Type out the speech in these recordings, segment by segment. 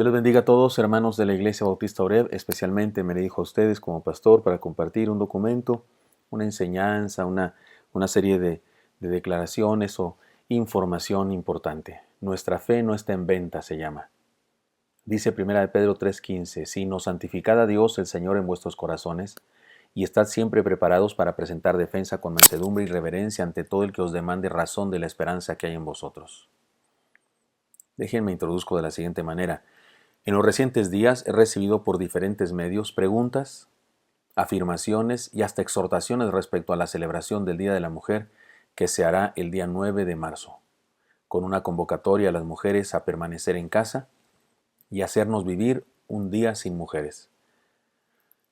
Dios les bendiga a todos, hermanos de la Iglesia Bautista Oreb. Especialmente me dirijo a ustedes como pastor para compartir un documento, una enseñanza, una serie de declaraciones o información importante. Nuestra fe no está en venta, se llama. Dice 1 Pedro 3:15, sino santificad a Dios el Señor en vuestros corazones, y estad siempre preparados para presentar defensa con mansedumbre y reverencia ante todo el que os demande razón de la esperanza que hay en vosotros. Déjenme introduzco de la siguiente manera. En los recientes días he recibido por diferentes medios preguntas, afirmaciones y hasta exhortaciones respecto a la celebración del Día de la Mujer que se hará el día 9 de marzo, con una convocatoria a las mujeres a permanecer en casa y hacernos vivir un día sin mujeres.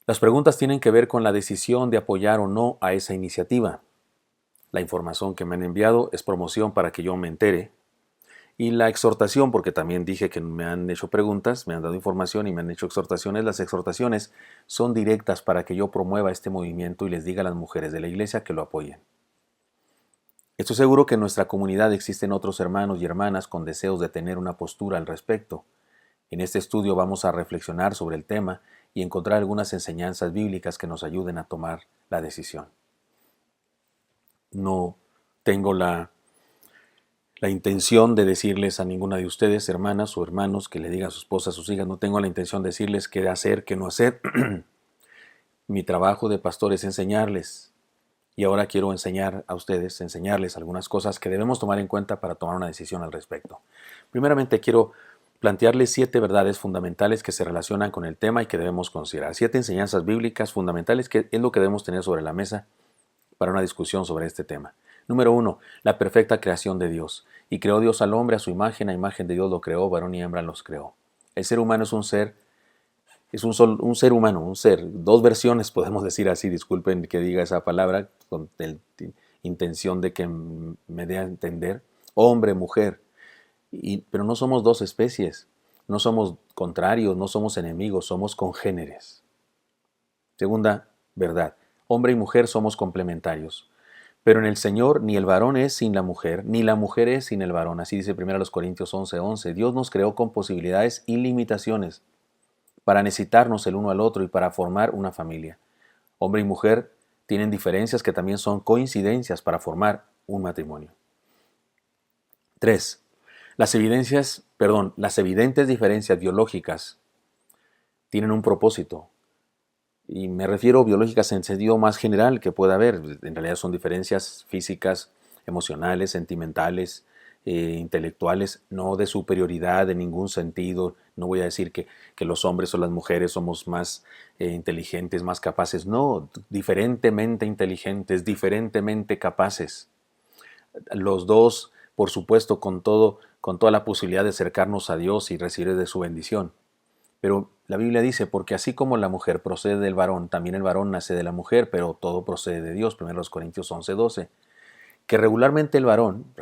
Las preguntas tienen que ver con la decisión de apoyar o no a esa iniciativa. La información que me han enviado es promoción para que yo me entere. Y la exhortación, porque también dije que me han hecho preguntas, me han dado información y me han hecho exhortaciones. Las exhortaciones son directas para que yo promueva este movimiento y les diga a las mujeres de la iglesia que lo apoyen. Estoy seguro que en nuestra comunidad existen otros hermanos y hermanas con deseos de tener una postura al respecto. En este estudio vamos a reflexionar sobre el tema y encontrar algunas enseñanzas bíblicas que nos ayuden a tomar la decisión. No tengo la intención de decirles a ninguna de ustedes, hermanas o hermanos, que le diga a su esposa, a sus hijas, no tengo la intención de decirles qué hacer, qué no hacer. Mi trabajo de pastor es enseñarles. Y ahora quiero enseñarles algunas cosas que debemos tomar en cuenta para tomar una decisión al respecto. Primeramente quiero plantearles 7 verdades fundamentales que se relacionan con el tema y que debemos considerar. 7 enseñanzas bíblicas fundamentales que es lo que debemos tener sobre la mesa para una discusión sobre este tema. Número 1. La perfecta creación de Dios. Y creó Dios al hombre a su imagen, a imagen de Dios lo creó, varón y hembra los creó. El ser humano es un ser humano, un ser. 2 versiones podemos decir así, disculpen que diga esa palabra con intención de que me dé a entender. Hombre, mujer. Pero no somos 2 especies, no somos contrarios, no somos enemigos, somos congéneres. Segunda verdad. Hombre y mujer somos complementarios. Pero en el Señor ni el varón es sin la mujer, ni la mujer es sin el varón. Así dice 1 Corintios 11:11. Dios nos creó con posibilidades y limitaciones para necesitarnos el uno al otro y para formar una familia. Hombre y mujer tienen diferencias que también son coincidencias para formar un matrimonio. 3. Las evidentes diferencias biológicas tienen un propósito. Y me refiero a biológicas en sentido más general que pueda haber. En realidad son diferencias físicas, emocionales, sentimentales, intelectuales, no de superioridad en ningún sentido. No voy a decir que los hombres o las mujeres somos más inteligentes, más capaces. No, diferentemente inteligentes, diferentemente capaces. Los dos, por supuesto, con toda la posibilidad de acercarnos a Dios y recibir de su bendición. Pero la Biblia dice, porque así como la mujer procede del varón, también el varón nace de la mujer, pero todo procede de Dios, 1 Corintios 11:12. Que regularmente el varón,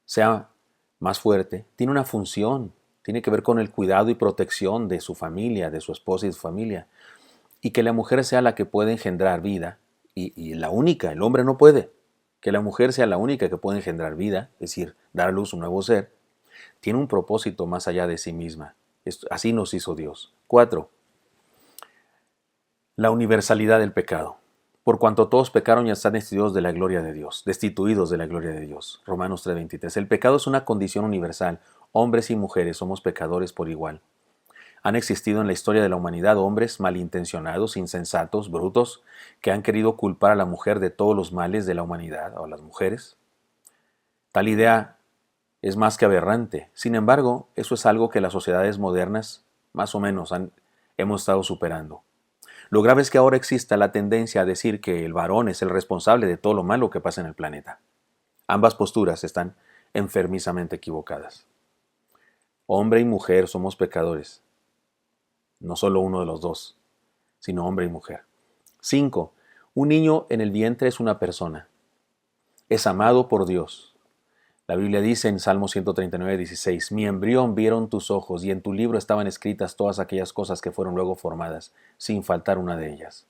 sea más fuerte, tiene una función, tiene que ver con el cuidado y protección de su familia, de su esposa y su familia. Y que la mujer sea la que puede engendrar vida, y la única, el hombre no puede. Que la mujer sea la única que puede engendrar vida, es decir, dar a luz un nuevo ser, tiene un propósito más allá de sí misma. Así nos hizo Dios. 4. La universalidad del pecado. Por cuanto todos pecaron y están destituidos de la gloria de Dios. Romanos 3:23. El pecado es una condición universal. Hombres y mujeres somos pecadores por igual. Han existido en la historia de la humanidad hombres malintencionados, insensatos, brutos, que han querido culpar a la mujer de todos los males de la humanidad, o a las mujeres. Tal idea es más que aberrante. Sin embargo, eso es algo que las sociedades modernas, más o menos, hemos estado superando. Lo grave es que ahora exista la tendencia a decir que el varón es el responsable de todo lo malo que pasa en el planeta. Ambas posturas están enfermizamente equivocadas. Hombre y mujer somos pecadores. No solo uno de los dos, sino hombre y mujer. 5. Un niño en el vientre es una persona. Es amado por Dios. La Biblia dice en Salmo 139:16, mi embrión vieron tus ojos y en tu libro estaban escritas todas aquellas cosas que fueron luego formadas, sin faltar una de ellas.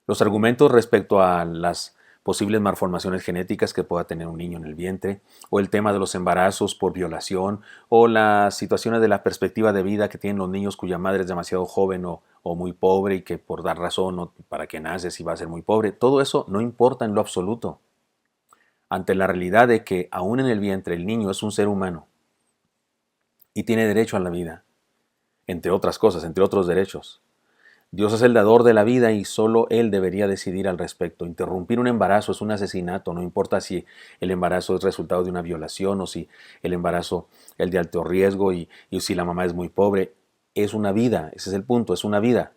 Los argumentos respecto a las posibles malformaciones genéticas que pueda tener un niño en el vientre, o el tema de los embarazos por violación, o las situaciones de la perspectiva de vida que tienen los niños cuya madre es demasiado joven o muy pobre y que por dar razón o para que naces y va a ser muy pobre. Todo eso no importa en lo absoluto ante la realidad de que aún en el vientre el niño es un ser humano y tiene derecho a la vida, entre otras cosas, entre otros derechos. Dios es el dador de la vida y solo Él debería decidir al respecto. Interrumpir un embarazo es un asesinato, no importa si el embarazo es resultado de una violación o si el embarazo es de alto riesgo y si la mamá es muy pobre. Es una vida, ese es el punto, es una vida.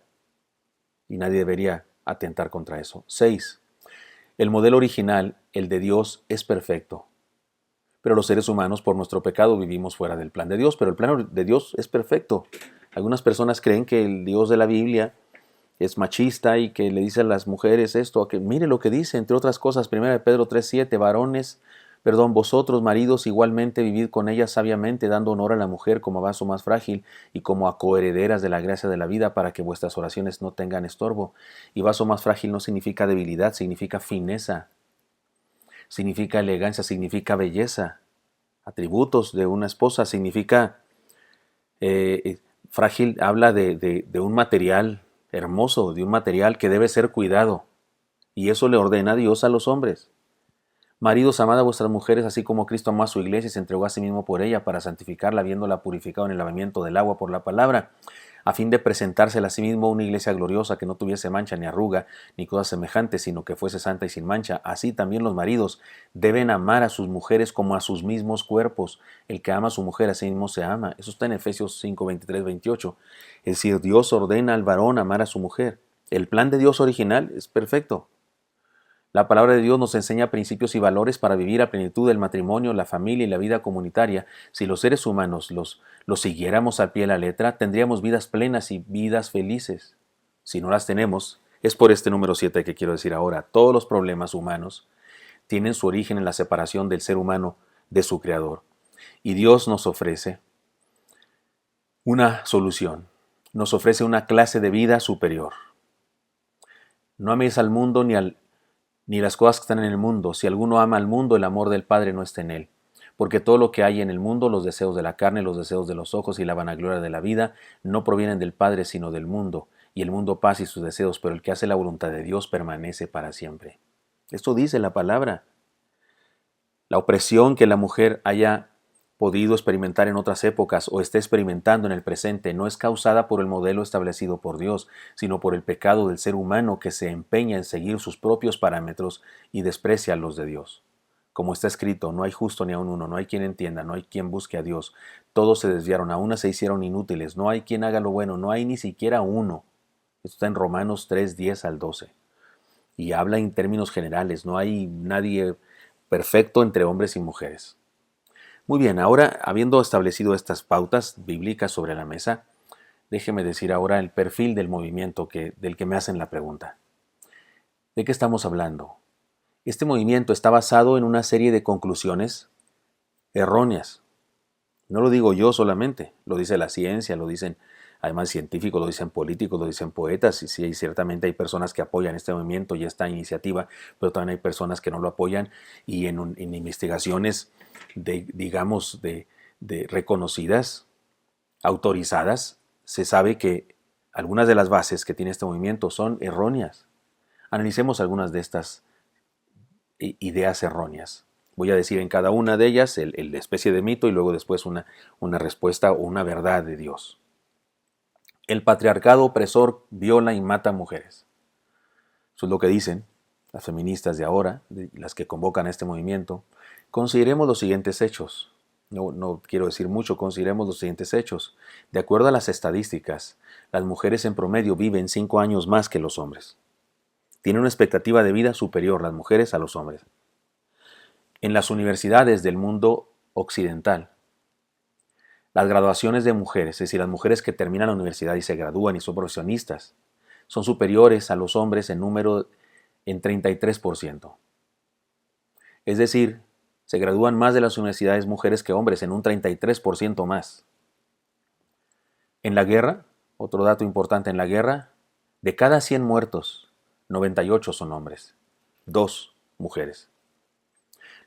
Y nadie debería atentar contra eso. 6. El modelo original, el de Dios, es perfecto. Pero los seres humanos, por nuestro pecado, vivimos fuera del plan de Dios, pero el plan de Dios es perfecto. Algunas personas creen que el Dios de la Biblia es machista y que le dice a las mujeres esto, que mire lo que dice, entre otras cosas, 1 Pedro 3:7, vosotros maridos igualmente vivid con ellas sabiamente, dando honor a la mujer como a vaso más frágil y como a coherederas de la gracia de la vida, para que vuestras oraciones no tengan estorbo. Y vaso más frágil no significa debilidad, significa fineza, significa elegancia, significa belleza. Atributos de una esposa significa frágil, habla de un material hermoso, de un material que debe ser cuidado. Y eso le ordena Dios a los hombres. Maridos, amad a vuestras mujeres, así como Cristo amó a su iglesia y se entregó a sí mismo por ella, para santificarla, habiéndola purificado en el lavamiento del agua por la palabra, a fin de presentársela a sí mismo una iglesia gloriosa, que no tuviese mancha ni arruga, ni cosa semejante, sino que fuese santa y sin mancha. Así también los maridos deben amar a sus mujeres como a sus mismos cuerpos. El que ama a su mujer a sí mismo se ama. Eso está en Efesios 5, 23, 28. Es decir, Dios ordena al varón amar a su mujer. El plan de Dios original es perfecto. La palabra de Dios nos enseña principios y valores para vivir a plenitud el matrimonio, la familia y la vida comunitaria. Si los seres humanos los siguiéramos al pie de la letra, tendríamos vidas plenas y vidas felices. Si no las tenemos, es por este número 7 que quiero decir ahora. Todos los problemas humanos tienen su origen en la separación del ser humano de su Creador. Y Dios nos ofrece una solución. Nos ofrece una clase de vida superior. No améis al mundo ni las cosas que están en el mundo. Si alguno ama al mundo, el amor del Padre no está en él. Porque todo lo que hay en el mundo, los deseos de la carne, los deseos de los ojos y la vanagloria de la vida, no provienen del Padre, sino del mundo. Y el mundo pasa y sus deseos, pero el que hace la voluntad de Dios permanece para siempre. Esto dice la palabra. La opresión que la mujer haya podido experimentar en otras épocas o esté experimentando en el presente no es causada por el modelo establecido por Dios, sino por el pecado del ser humano que se empeña en seguir sus propios parámetros y desprecia los de Dios. Como está escrito, no hay justo ni aun uno, no hay quien entienda, no hay quien busque a Dios. Todos se desviaron, a una se hicieron inútiles, no hay quien haga lo bueno, no hay ni siquiera uno. Esto está en Romanos 3, 10 al 12. Y habla en términos generales, no hay nadie perfecto entre hombres y mujeres. Muy bien, ahora, habiendo establecido estas pautas bíblicas sobre la mesa, déjeme decir ahora el perfil del movimiento del que me hacen la pregunta. ¿De qué estamos hablando? Este movimiento está basado en una serie de conclusiones erróneas. No lo digo yo solamente, lo dice la ciencia, lo dicen además científicos, lo dicen políticos, lo dicen poetas, y sí, ciertamente hay personas que apoyan este movimiento y esta iniciativa, pero también hay personas que no lo apoyan, y en investigaciones de reconocidas, autorizadas, se sabe que algunas de las bases que tiene este movimiento son erróneas. Analicemos algunas de estas ideas erróneas. Voy a decir en cada una de ellas la especie de mito y luego después una respuesta o una verdad de Dios. El patriarcado opresor viola y mata mujeres. Eso es lo que dicen las feministas de ahora, las que convocan a este movimiento. Consideremos los siguientes hechos. No quiero decir mucho, consideremos los siguientes hechos. De acuerdo a las estadísticas, las mujeres en promedio viven 5 años más que los hombres. Tienen una expectativa de vida superior las mujeres a los hombres. En las universidades del mundo occidental, las graduaciones de mujeres, es decir, las mujeres que terminan la universidad y se gradúan y son profesionistas, son superiores a los hombres en número en 33%. Es decir, se gradúan más de las universidades mujeres que hombres, en un 33% más. En la guerra, otro dato importante en la guerra, de cada 100 muertos, 98 son hombres. 2 mujeres.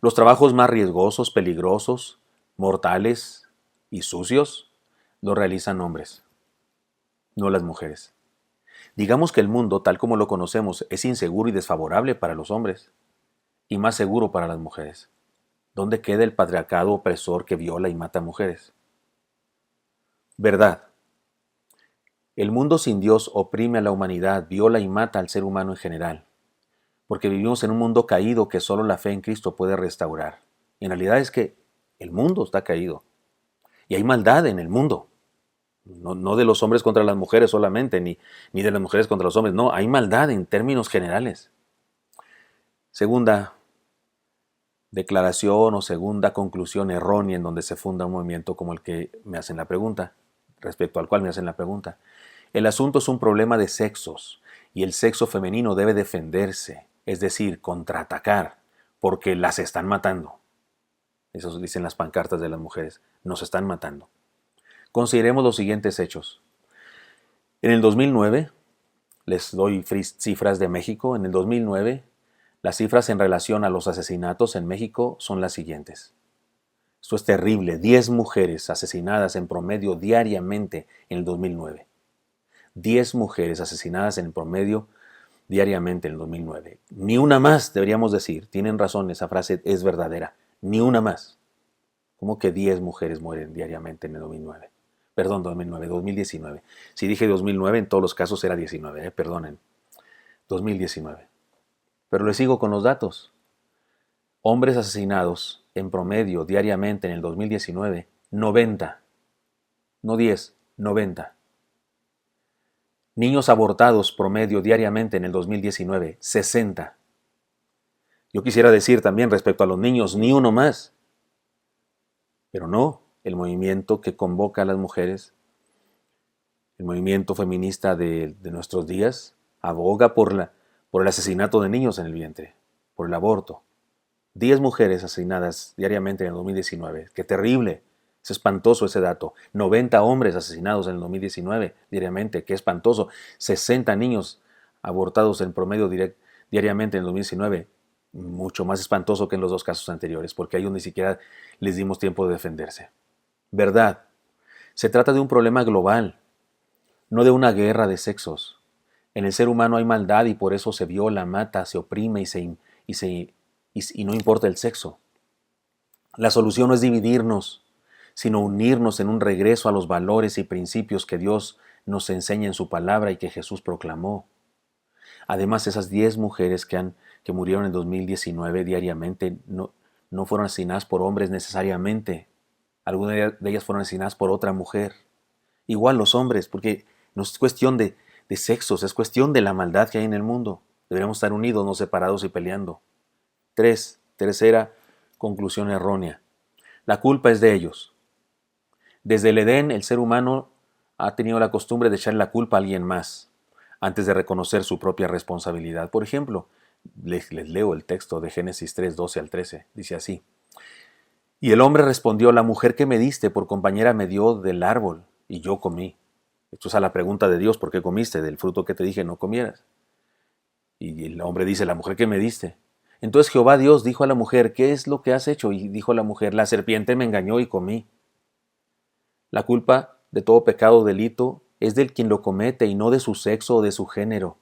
Los trabajos más riesgosos, peligrosos, mortales y sucios los realizan hombres, no las mujeres. Digamos que el mundo, tal como lo conocemos, es inseguro y desfavorable para los hombres, y más seguro para las mujeres. ¿Dónde queda el patriarcado opresor que viola y mata a mujeres? Verdad. El mundo sin Dios oprime a la humanidad, viola y mata al ser humano en general, porque vivimos en un mundo caído que solo la fe en Cristo puede restaurar. Y en realidad es que el mundo está caído, y hay maldad en el mundo. No de los hombres contra las mujeres solamente, ni de las mujeres contra los hombres, no, hay maldad en términos generales. Segunda declaración o segunda conclusión errónea en donde se funda un movimiento como el que me hacen la pregunta, respecto al cual me hacen la pregunta. El asunto es un problema de sexos y el sexo femenino debe defenderse, es decir, contraatacar, porque las están matando. Eso dicen las pancartas de las mujeres, nos están matando. Consideremos los siguientes hechos. En el 2009, les doy cifras de México, en el 2009, las cifras en relación a los asesinatos en México son las siguientes. Esto es terrible, 10 mujeres asesinadas en promedio diariamente en el 2009. 10 mujeres asesinadas en promedio diariamente en el 2009. Ni una más, deberíamos decir. Tienen razón, esa frase es verdadera. Ni una más. ¿Cómo que 10 mujeres mueren diariamente en el 2009? Perdón, 2019. Si dije 2009, en todos los casos era 19, perdonen. 2019. Pero les sigo con los datos. Hombres asesinados en promedio diariamente en el 2019, 90. No 10, 90. Niños abortados promedio diariamente en el 2019, 60. Yo quisiera decir también respecto a los niños, ni uno más. Pero no, el movimiento que convoca a las mujeres, el movimiento feminista de nuestros días, aboga por el asesinato de niños en el vientre, por el aborto. 10 mujeres asesinadas diariamente en el 2019. ¡Qué terrible! Es espantoso ese dato. 90 hombres asesinados en el 2019 diariamente. ¡Qué espantoso! 60 niños abortados en promedio diariamente en el 2019. Mucho más espantoso que en los dos casos anteriores, porque a ellos ni siquiera les dimos tiempo de defenderse. Verdad. Se trata de un problema global, no de una guerra de sexos. En el ser humano hay maldad y por eso se viola, mata, se oprime y no importa el sexo. La solución no es dividirnos, sino unirnos en un regreso a los valores y principios que Dios nos enseña en su palabra y que Jesús proclamó. Además, esas 10 mujeres que murieron en 2019 diariamente no fueron asesinadas por hombres necesariamente. Algunas de ellas fueron asesinadas por otra mujer. Igual los hombres, porque no es cuestión de sexos, es cuestión de la maldad que hay en el mundo. Deberíamos estar unidos, no separados y peleando. Tercera conclusión errónea. La culpa es de ellos. Desde el Edén, el ser humano ha tenido la costumbre de echar la culpa a alguien más, antes de reconocer su propia responsabilidad. Por ejemplo, les leo el texto de Génesis 3, 12 al 13. Dice así. Y el hombre respondió, la mujer que me diste por compañera me dio del árbol, y yo comí. Esto es a la pregunta de Dios, ¿por qué comiste del fruto que te dije no comieras? Y el hombre dice, la mujer que me diste. Entonces Jehová Dios dijo a la mujer, ¿qué es lo que has hecho? Y dijo la mujer, la serpiente me engañó y comí. La culpa de todo pecado o delito es del quien lo comete y no de su sexo o de su género.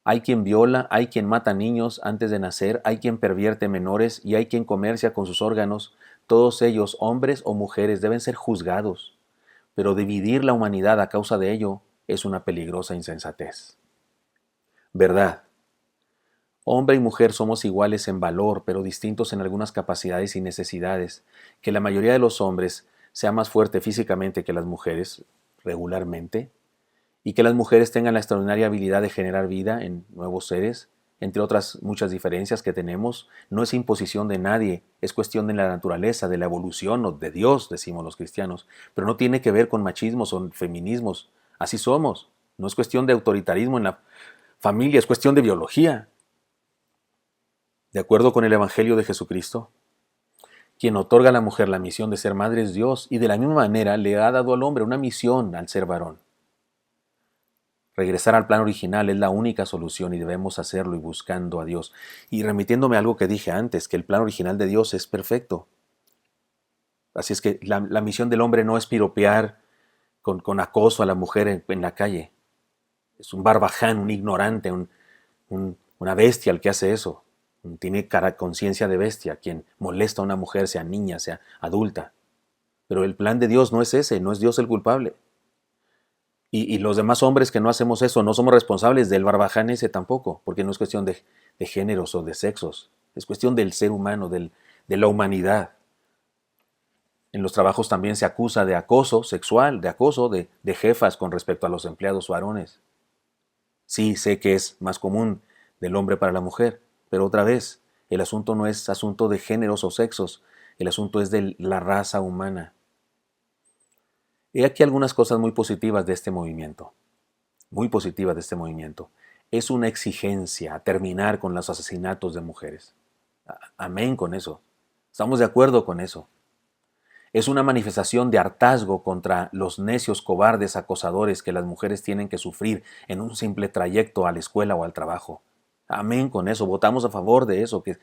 Hay quien viola, hay quien mata niños antes de nacer, hay quien pervierte menores y hay quien comercia con sus órganos. Todos ellos, hombres o mujeres, deben ser juzgados. Pero dividir la humanidad a causa de ello es una peligrosa insensatez. Verdad. Hombre y mujer somos iguales en valor, pero distintos en algunas capacidades y necesidades. Que la mayoría de los hombres sea más fuerte físicamente que las mujeres, regularmente, y que las mujeres tengan la extraordinaria habilidad de generar vida en nuevos seres, entre otras muchas diferencias que tenemos, no es imposición de nadie, es cuestión de la naturaleza, de la evolución o de Dios, decimos los cristianos, pero no tiene que ver con machismos o feminismos. Así somos. No es cuestión de autoritarismo en la familia, es cuestión de biología. De acuerdo con el Evangelio de Jesucristo, quien otorga a la mujer la misión de ser madre es Dios, y de la misma manera le ha dado al hombre una misión al ser varón. Regresar al plan original es la única solución y debemos hacerlo y buscando a Dios. Y remitiéndome a algo que dije antes, que el plan original de Dios es perfecto. Así es que la misión del hombre no es piropear con acoso a la mujer en la calle. Es un barbaján, un ignorante, una bestia el que hace eso. Tiene conciencia de bestia, quien molesta a una mujer, sea niña, sea adulta. Pero el plan de Dios no es ese, no es Dios el culpable. Y los demás hombres que no hacemos eso, no somos responsables del barbaján ese tampoco, porque no es cuestión de géneros o de sexos, es cuestión del ser humano, de la humanidad. En los trabajos también se acusa de acoso sexual, de acoso de jefas con respecto a los empleados varones. Sí, sé que es más común del hombre para la mujer, pero otra vez, el asunto no es asunto de géneros o sexos, el asunto es de la raza humana. He aquí algunas cosas muy positivas de este movimiento. Muy positivas de este movimiento. Es una exigencia a terminar con los asesinatos de mujeres. Amén con eso. Estamos de acuerdo con eso. Es una manifestación de hartazgo contra los necios cobardes acosadores que las mujeres tienen que sufrir en un simple trayecto a la escuela o al trabajo. Amén con eso. Votamos a favor de eso, que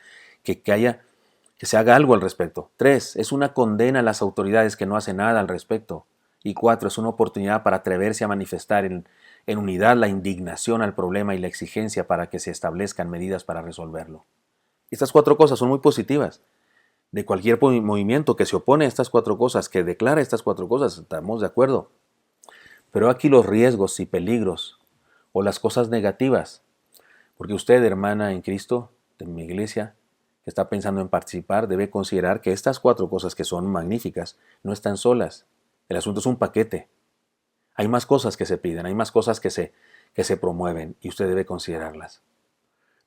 se haga algo al respecto. 3. Es una condena a las autoridades que no hacen nada al respecto. Y 4. Es una oportunidad para atreverse a manifestar en unidad la indignación al problema y la exigencia para que se establezcan medidas para resolverlo. Estas 4 cosas son muy positivas. De cualquier movimiento que se opone a estas 4 cosas, que declara estas 4 cosas, estamos de acuerdo. Pero aquí los riesgos y peligros, o las cosas negativas. Porque usted, hermana en Cristo, de mi iglesia, que está pensando en participar, debe considerar que estas 4 cosas que son magníficas no están solas. El asunto es un paquete. Hay más cosas que se piden, hay más cosas que se promueven y usted debe considerarlas.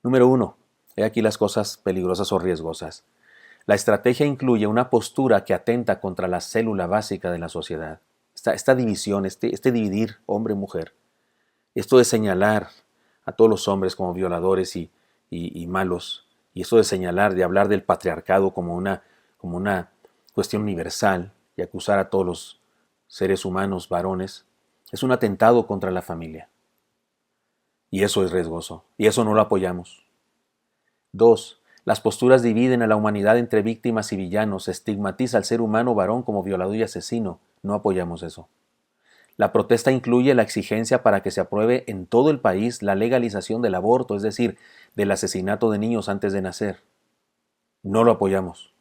Número 1. He aquí las cosas peligrosas o riesgosas. La estrategia incluye una postura que atenta contra la célula básica de la sociedad. Esta división, este dividir hombre-mujer. Esto de señalar a todos los hombres como violadores y malos. Y esto de señalar, de hablar del patriarcado como una cuestión universal y acusar a todos los seres humanos, varones, es un atentado contra la familia. Y eso es riesgoso. Y eso no lo apoyamos. 2. Las posturas dividen a la humanidad entre víctimas y villanos. Se estigmatiza al ser humano varón como violador y asesino. No apoyamos eso. La protesta incluye la exigencia para que se apruebe en todo el país la legalización del aborto, es decir, del asesinato de niños antes de nacer. No lo apoyamos.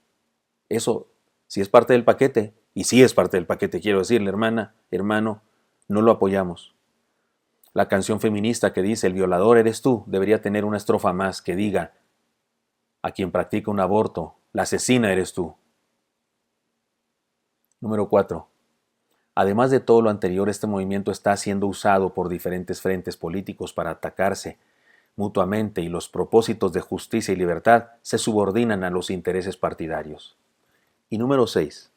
Eso, si es parte del paquete, y sí es parte del paquete, quiero decirle, hermana, hermano, no lo apoyamos. La canción feminista que dice "el violador eres tú" debería tener una estrofa más que diga "a quien practica un aborto, la asesina eres tú". Número 4. Además de todo lo anterior, este movimiento está siendo usado por diferentes frentes políticos para atacarse mutuamente y los propósitos de justicia y libertad se subordinan a los intereses partidarios. Y número 6.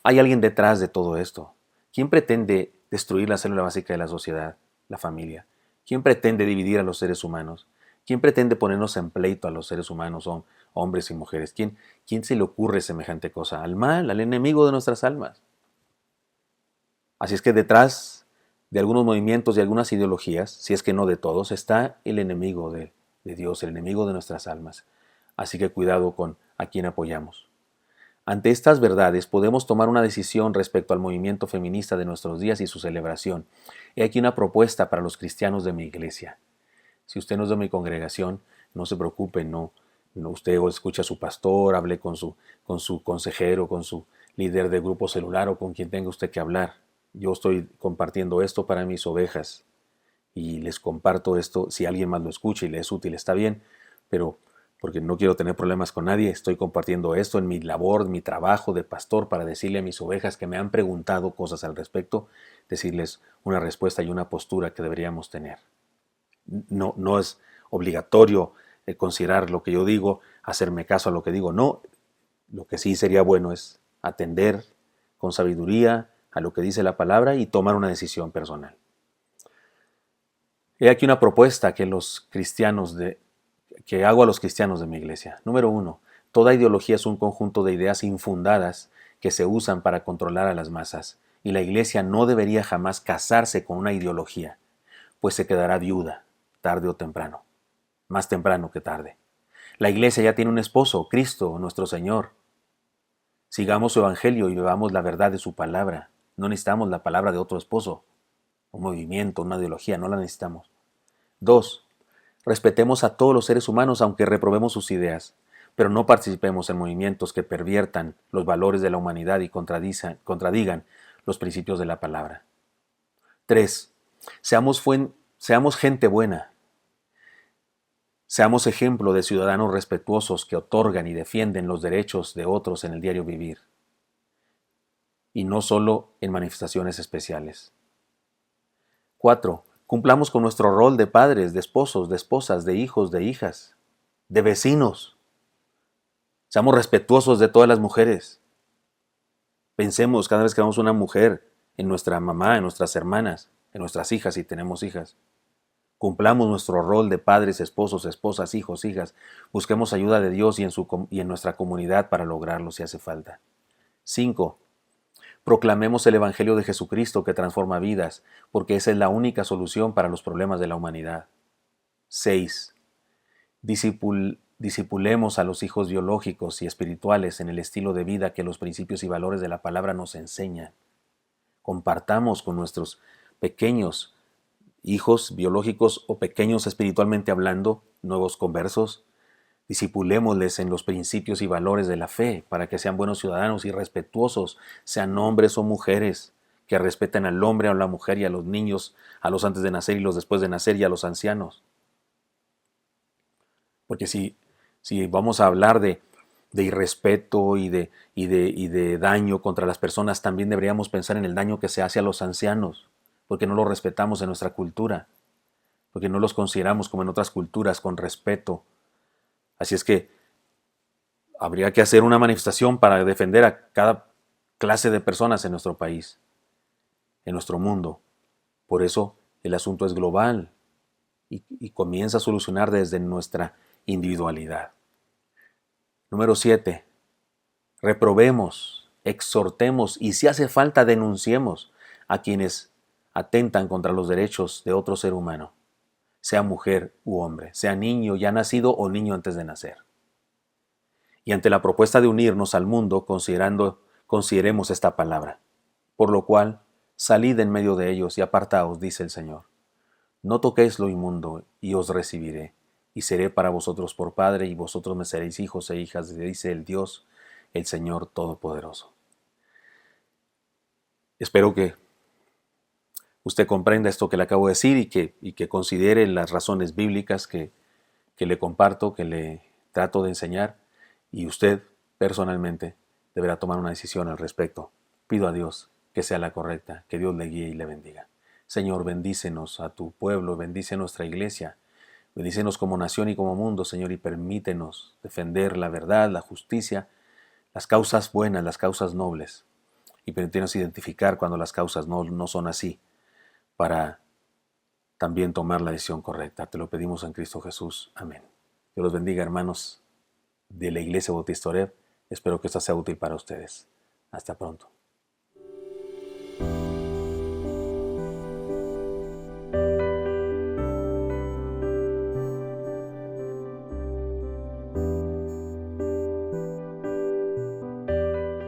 Hay alguien detrás de todo esto. ¿Quién pretende destruir la célula básica de la sociedad, la familia? ¿Quién pretende dividir a los seres humanos? ¿Quién pretende ponernos en pleito a los seres humanos, hombres y mujeres? ¿Quién se le ocurre semejante cosa? Al mal, al enemigo de nuestras almas. Así es que detrás de algunos movimientos y algunas ideologías, si es que no de todos, está el enemigo de Dios, el enemigo de nuestras almas. Así que cuidado con a quién apoyamos. Ante estas verdades podemos tomar una decisión respecto al movimiento feminista de nuestros días y su celebración. He aquí una propuesta para los cristianos de mi iglesia. Si usted no es de mi congregación, no se preocupe, no usted escucha a su pastor, hable con su consejero, con su líder de grupo celular o con quien tenga usted que hablar. Yo estoy compartiendo esto para mis ovejas y les comparto esto. Si alguien más lo escucha y le es útil, está bien, pero porque no quiero tener problemas con nadie, estoy compartiendo esto en mi labor, mi trabajo de pastor para decirle a mis ovejas que me han preguntado cosas al respecto, decirles una respuesta y una postura que deberíamos tener. No es obligatorio considerar lo que yo digo, hacerme caso a lo que digo, no. Lo que sí sería bueno es atender con sabiduría a lo que dice la palabra y tomar una decisión personal. He aquí una propuesta que hago a los cristianos de mi iglesia. Número 1. Toda ideología es un conjunto de ideas infundadas que se usan para controlar a las masas y la Iglesia no debería jamás casarse con una ideología, pues se quedará viuda, tarde o temprano, más temprano que tarde. La Iglesia ya tiene un esposo, Cristo, nuestro Señor. Sigamos su Evangelio y vivamos la verdad de su palabra. No necesitamos la palabra de otro esposo, un movimiento, una ideología, no la necesitamos. 2. Respetemos a todos los seres humanos aunque reprobemos sus ideas, pero no participemos en movimientos que perviertan los valores de la humanidad y contradigan los principios de la palabra. 3. Seamos gente buena. Seamos ejemplo de ciudadanos respetuosos que otorgan y defienden los derechos de otros en el diario vivir, y no solo en manifestaciones especiales. 4. Cumplamos con nuestro rol de padres, de esposos, de esposas, de hijos, de hijas, de vecinos. Seamos respetuosos de todas las mujeres. Pensemos cada vez que vemos una mujer en nuestra mamá, en nuestras hermanas, en nuestras hijas si tenemos hijas. Cumplamos nuestro rol de padres, esposos, esposas, hijos, hijas. Busquemos ayuda de Dios y en nuestra comunidad para lograrlo si hace falta. 5. Proclamemos el Evangelio de Jesucristo que transforma vidas, porque esa es la única solución para los problemas de la humanidad. 6. Discipulemos a los hijos biológicos y espirituales en el estilo de vida que los principios y valores de la palabra nos enseñan. Compartamos con nuestros pequeños hijos biológicos o pequeños espiritualmente hablando, nuevos conversos, discipulémosles en los principios y valores de la fe para que sean buenos ciudadanos y respetuosos, sean hombres o mujeres, que respeten al hombre o a la mujer y a los niños, a los antes de nacer y los después de nacer y a los ancianos. Porque si vamos a hablar de irrespeto y de daño contra las personas, también deberíamos pensar en el daño que se hace a los ancianos, porque no los respetamos en nuestra cultura, porque no los consideramos como en otras culturas con respeto. Así es que habría que hacer una manifestación para defender a cada clase de personas en nuestro país, en nuestro mundo. Por eso el asunto es global y comienza a solucionar desde nuestra individualidad. Número 7. Reprobemos, exhortemos y si hace falta denunciemos a quienes atentan contra los derechos de otro ser humano, sea mujer u hombre, sea niño ya nacido o niño antes de nacer. Y ante la propuesta de unirnos al mundo, consideremos esta palabra. Por lo cual, salid en medio de ellos y apartaos, dice el Señor. No toquéis lo inmundo, y os recibiré, y seré para vosotros por Padre, y vosotros me seréis hijos e hijas, dice el Dios, el Señor Todopoderoso. Espero que usted comprenda esto que le acabo de decir y que considere las razones bíblicas que le comparto, que le trato de enseñar, y usted personalmente deberá tomar una decisión al respecto. Pido a Dios que sea la correcta, que Dios le guíe y le bendiga. Señor, bendícenos a tu pueblo, bendice nuestra iglesia, bendícenos como nación y como mundo, Señor, y permítenos defender la verdad, la justicia, las causas buenas, las causas nobles, y permítenos identificar cuando las causas no son así, para también tomar la decisión correcta. Te lo pedimos en Cristo Jesús. Amén. Dios los bendiga, hermanos de la Iglesia Bautista Oreb. Espero que esto sea útil para ustedes. Hasta pronto.